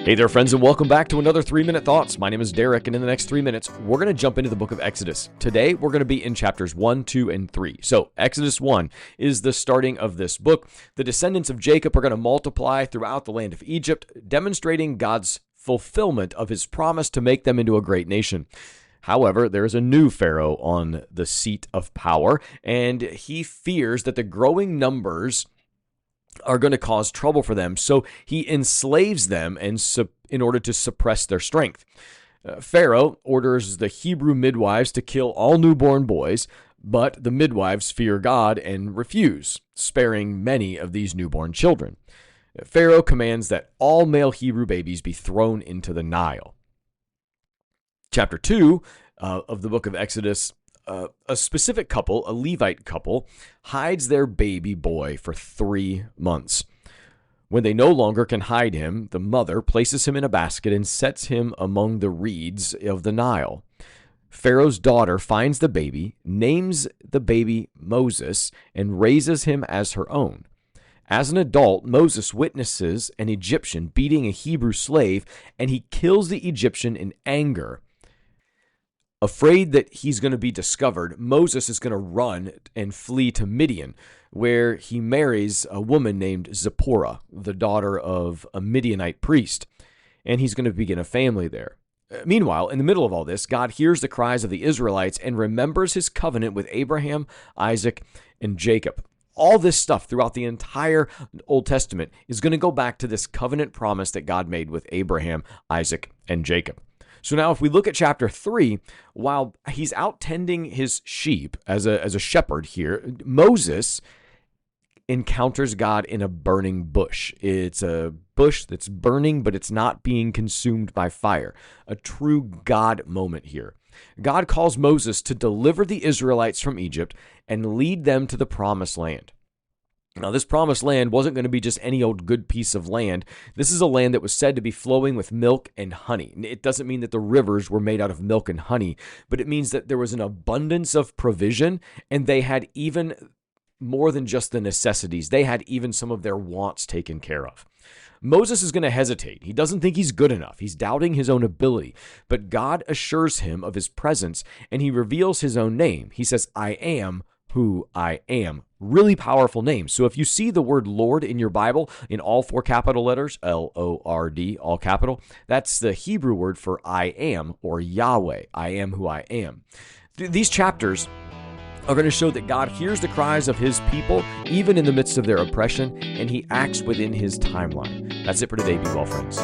Hey there, friends, and welcome back to another 3-Minute Thoughts. My name is Derek, and in the next 3 minutes, we're going to jump into the book of Exodus. Today, we're going to be in chapters 1, 2, and 3. So, Exodus 1 is the starting of this book. The descendants of Jacob are going to multiply throughout the land of Egypt, demonstrating God's fulfillment of his promise to make them into a great nation. However, there is a new Pharaoh on the seat of power, and he fears that the growing numbers are going to cause trouble for them, so he enslaves them in order to suppress their strength. Pharaoh orders the Hebrew midwives to kill all newborn boys, but the midwives fear God and refuse, sparing many of these newborn children. Pharaoh commands that all male Hebrew babies be thrown into the Nile. Chapter 2 of the book of Exodus, a specific couple, a Levite couple, hides their baby boy for 3 months. When they no longer can hide him, the mother places him in a basket and sets him among the reeds of the Nile. Pharaoh's daughter finds the baby, names the baby Moses, and raises him as her own. As an adult, Moses witnesses an Egyptian beating a Hebrew slave, and he kills the Egyptian in anger. Afraid that he's going to be discovered, Moses is going to run and flee to Midian, where he marries a woman named Zipporah, the daughter of a Midianite priest, and he's going to begin a family there. Meanwhile, in the middle of all this, God hears the cries of the Israelites and remembers his covenant with Abraham, Isaac, and Jacob. All this stuff throughout the entire Old Testament is going to go back to this covenant promise that God made with Abraham, Isaac, and Jacob. So now if we look at chapter 3, while he's out tending his sheep as a shepherd here, Moses encounters God in a burning bush. It's a bush that's burning, but it's not being consumed by fire. A true God moment here. God calls Moses to deliver the Israelites from Egypt and lead them to the promised land. Now, this promised land wasn't going to be just any old good piece of land. This is a land that was said to be flowing with milk and honey. It doesn't mean that the rivers were made out of milk and honey, but it means that there was an abundance of provision, and they had even more than just the necessities. They had even some of their wants taken care of. Moses is going to hesitate. He doesn't think he's good enough. He's doubting his own ability, but God assures him of his presence, and he reveals his own name. He says, "I am who I am." Really powerful name. So if you see the word Lord in your Bible in all 4 capital letters, L-O-R-D, all capital, that's the Hebrew word for I am, or Yahweh. I am who I am. These chapters are going to show that God hears the cries of his people, even in the midst of their oppression, and he acts within his timeline. That's it for today. Be well, friends.